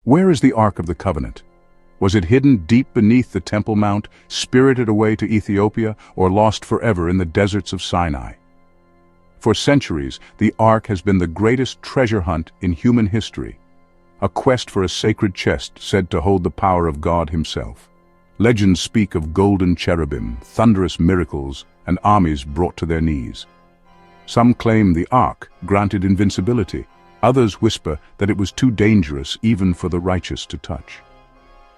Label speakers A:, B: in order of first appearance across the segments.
A: Where is the Ark of the Covenant? Was it hidden deep beneath the Temple Mount, spirited away to Ethiopia, or lost forever in the deserts of Sinai? For centuries, the Ark has been the greatest treasure hunt in human history, a quest for a sacred chest said to hold the power of God Himself. Legends speak of golden cherubim, thunderous miracles, and armies brought to their knees. Some claim the Ark granted invincibility. Others whisper that it was too dangerous even for the righteous to touch.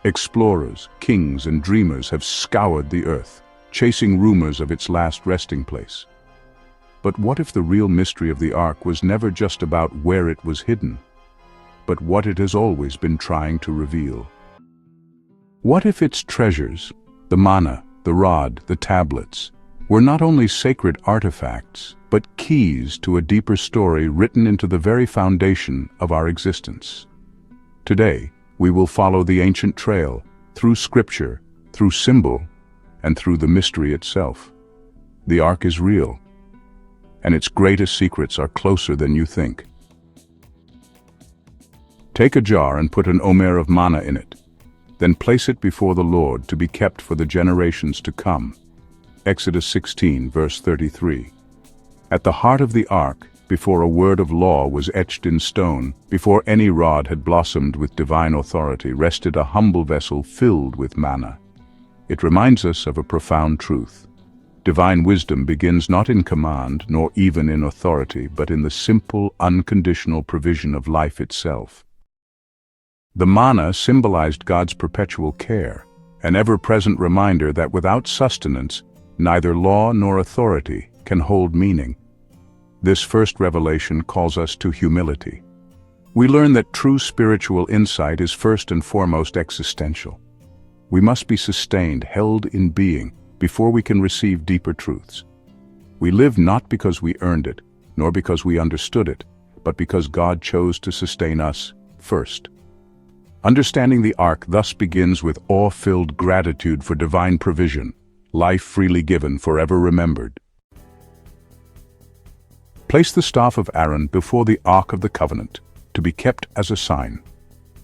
A: Explorers, kings, and dreamers have scoured the earth, chasing rumors of its last resting place. But what if the real mystery of the Ark was never just about where it was hidden, but what it has always been trying to reveal? What if its treasures, the manna, the rod, the tablets, were not only sacred artifacts, but keys to a deeper story written into the very foundation of our existence? Today, we will follow the ancient trail, through scripture, through symbol, and through the mystery itself. The Ark is real, and its greatest secrets are closer than you think. Take a jar and put an omer of manna in it. Then place it before the Lord to be kept for the generations to come. Exodus 16, verse 33. At the heart of the Ark, before a word of law was etched in stone, before any rod had blossomed with divine authority, rested a humble vessel filled with manna. It reminds us of a profound truth. Divine wisdom begins not in command, nor even in authority, but in the simple, unconditional provision of life itself. The manna symbolized God's perpetual care, an ever-present reminder that without sustenance, neither law nor authority can hold meaning. This first revelation calls us to humility. We learn that true spiritual insight is first and foremost existential. We must be sustained, held in being, before we can receive deeper truths. We live not because we earned it, nor because we understood it, but because God chose to sustain us first. Understanding the Ark thus begins with awe-filled gratitude for divine provision, life freely given, forever remembered. Place the staff of Aaron before the Ark of the Covenant, to be kept as a sign.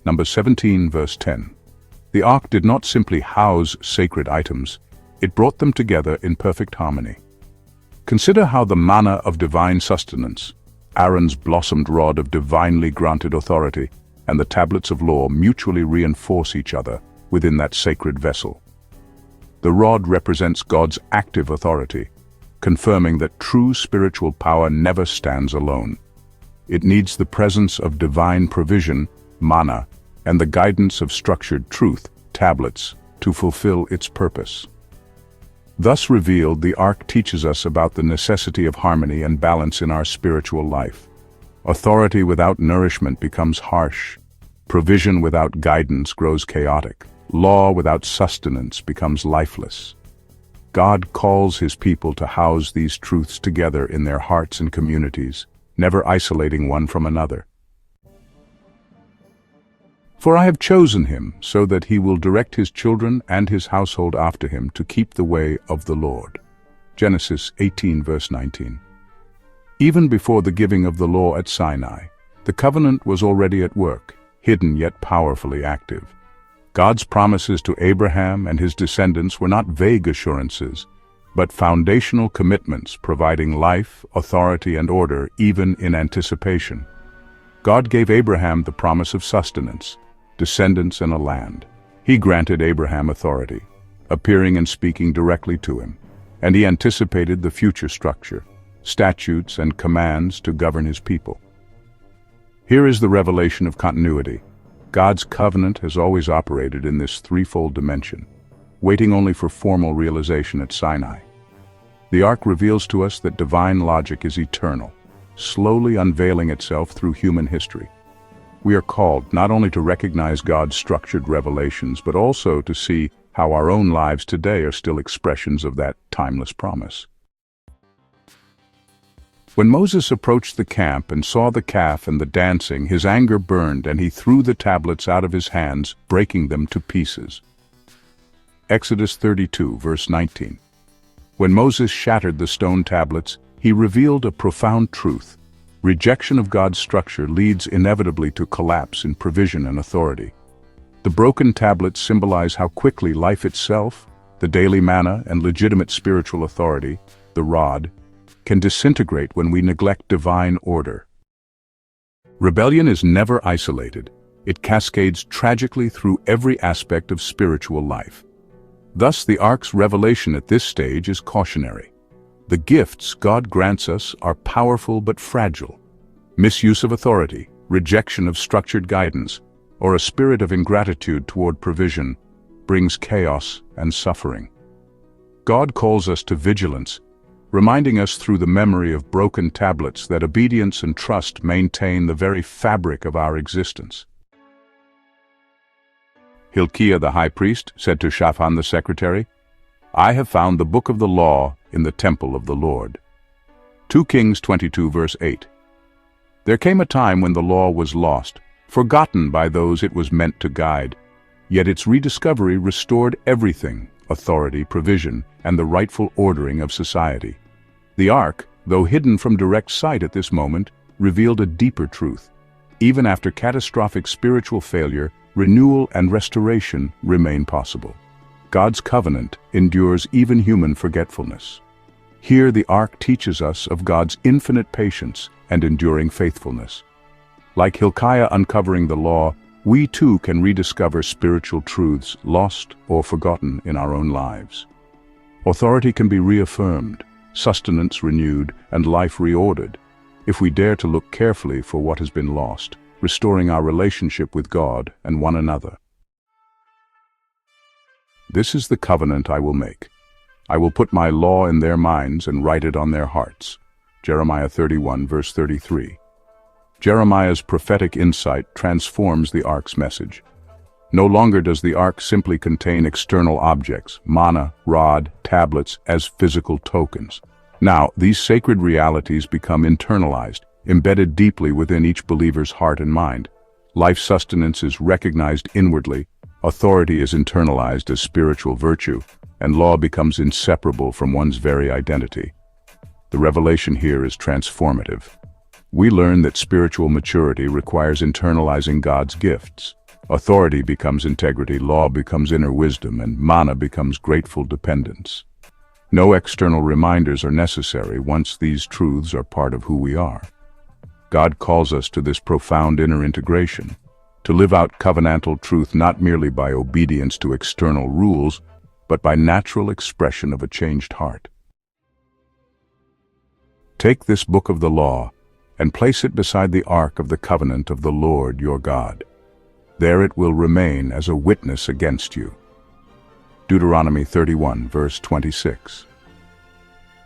A: Numbers 17, verse 10. The Ark did not simply house sacred items, it brought them together in perfect harmony. Consider how the manna of divine sustenance, Aaron's blossomed rod of divinely granted authority, and the tablets of law mutually reinforce each other within that sacred vessel. The rod represents God's active authority, confirming that true spiritual power never stands alone. It needs the presence of divine provision, manna, and the guidance of structured truth, tablets, to fulfill its purpose. Thus revealed, the Ark teaches us about the necessity of harmony and balance in our spiritual life. Authority without nourishment becomes harsh. Provision without guidance grows chaotic. Law without sustenance becomes lifeless. God calls His people to house these truths together in their hearts and communities, never isolating one from another. For I have chosen him so that he will direct his children and his household after him to keep the way of the Lord. Genesis 18, verse 19. Even before the giving of the law at Sinai, the covenant was already at work, hidden yet powerfully active. God's promises to Abraham and his descendants were not vague assurances, but foundational commitments providing life, authority, and order even in anticipation. God gave Abraham the promise of sustenance, descendants, and a land. He granted Abraham authority, appearing and speaking directly to him, and he anticipated the future structure, statutes, and commands to govern his people. Here is the revelation of continuity. God's covenant has always operated in this threefold dimension, waiting only for formal realization at Sinai. The Ark reveals to us that divine logic is eternal, slowly unveiling itself through human history. We are called not only to recognize God's structured revelations, but also to see how our own lives today are still expressions of that timeless promise. When Moses approached the camp and saw the calf and the dancing, his anger burned, and he threw the tablets out of his hands, breaking them to pieces. Exodus 32, verse 19. When Moses shattered the stone tablets, he revealed a profound truth. Rejection of God's structure leads inevitably to collapse in provision and authority. The broken tablets symbolize how quickly life itself, the daily manna and legitimate spiritual authority, the rod, can disintegrate when we neglect divine order. Rebellion is never isolated. It cascades tragically through every aspect of spiritual life. Thus, the Ark's revelation at this stage is cautionary. The gifts God grants us are powerful but fragile. Misuse of authority, rejection of structured guidance, or a spirit of ingratitude toward provision brings chaos and suffering. God calls us to vigilance, reminding us through the memory of broken tablets that obedience and trust maintain the very fabric of our existence. Hilkiah the high priest said to Shaphan the secretary, "I have found the book of the law in the temple of the Lord." 2 Kings 22 verse 8. There came a time when the law was lost, forgotten by those it was meant to guide. Yet its rediscovery restored everything: authority, provision, and the rightful ordering of society. The Ark, though hidden from direct sight at this moment, revealed a deeper truth. Even after catastrophic spiritual failure, renewal and restoration remain possible. God's covenant endures even human forgetfulness. Here the Ark teaches us of God's infinite patience and enduring faithfulness. Like Hilkiah uncovering the law, we too can rediscover spiritual truths lost or forgotten in our own lives. Authority can be reaffirmed, sustenance renewed, and life reordered, if we dare to look carefully for what has been lost, restoring our relationship with God and one another. This is the covenant I will make. I will put my law in their minds and write it on their hearts. Jeremiah 31 verse 33. Jeremiah's prophetic insight transforms the Ark's message. No longer does the Ark simply contain external objects, manna, rod, tablets, as physical tokens. Now, these sacred realities become internalized, embedded deeply within each believer's heart and mind. Life sustenance is recognized inwardly, authority is internalized as spiritual virtue, and law becomes inseparable from one's very identity. The revelation here is transformative. We learn that spiritual maturity requires internalizing God's gifts. Authority becomes integrity, law becomes inner wisdom, and manna becomes grateful dependence. No external reminders are necessary once these truths are part of who we are. God calls us to this profound inner integration, to live out covenantal truth not merely by obedience to external rules, but by natural expression of a changed heart. Take this book of the law and place it beside the ark of the covenant of the Lord your God. There it will remain as a witness against you. Deuteronomy 31, verse 26.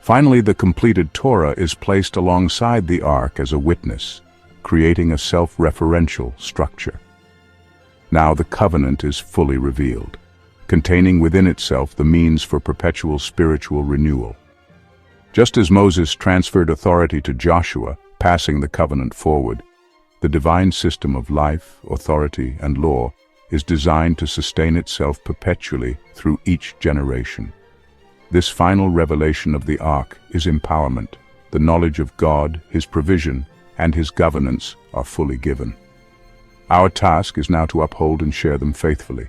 A: Finally, the completed Torah is placed alongside the ark as a witness, creating a self-referential structure. Now the covenant is fully revealed, containing within itself the means for perpetual spiritual renewal. Just as Moses transferred authority to Joshua, passing the covenant forward, the divine system of life, authority, and law is designed to sustain itself perpetually through each generation. This final revelation of the Ark is empowerment. The knowledge of God, His provision, and His governance are fully given. Our task is now to uphold and share them faithfully.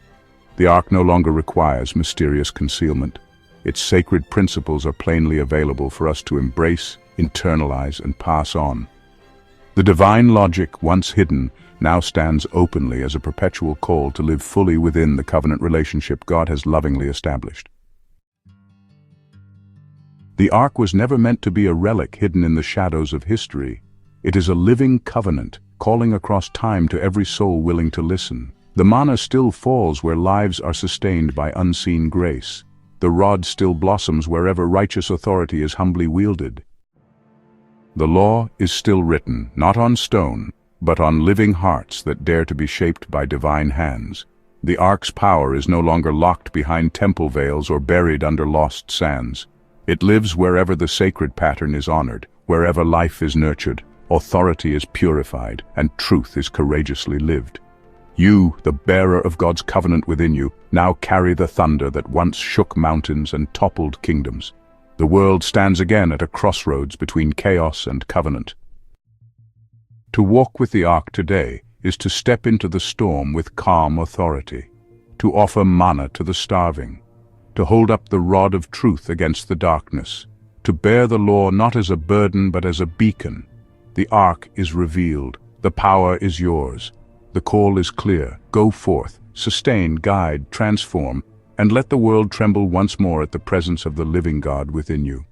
A: The Ark no longer requires mysterious concealment. Its sacred principles are plainly available for us to embrace, internalize, and pass on. The divine logic, once hidden, now stands openly as a perpetual call to live fully within the covenant relationship God has lovingly established. The Ark was never meant to be a relic hidden in the shadows of history. It is a living covenant, calling across time to every soul willing to listen. The manna still falls where lives are sustained by unseen grace. The rod still blossoms wherever righteous authority is humbly wielded. The law is still written, not on stone, but on living hearts that dare to be shaped by divine hands. The Ark's power is no longer locked behind temple veils or buried under lost sands. It lives wherever the sacred pattern is honored, wherever life is nurtured, authority is purified, and truth is courageously lived. You, the bearer of God's covenant within you, now carry the thunder that once shook mountains and toppled kingdoms. The world stands again at a crossroads between chaos and covenant. To walk with the Ark today is to step into the storm with calm authority, to offer manna to the starving, to hold up the rod of truth against the darkness, to bear the law not as a burden but as a beacon. The Ark is revealed, the power is yours. The call is clear: go forth, sustain, guide, transform, and let the world tremble once more at the presence of the living God within you.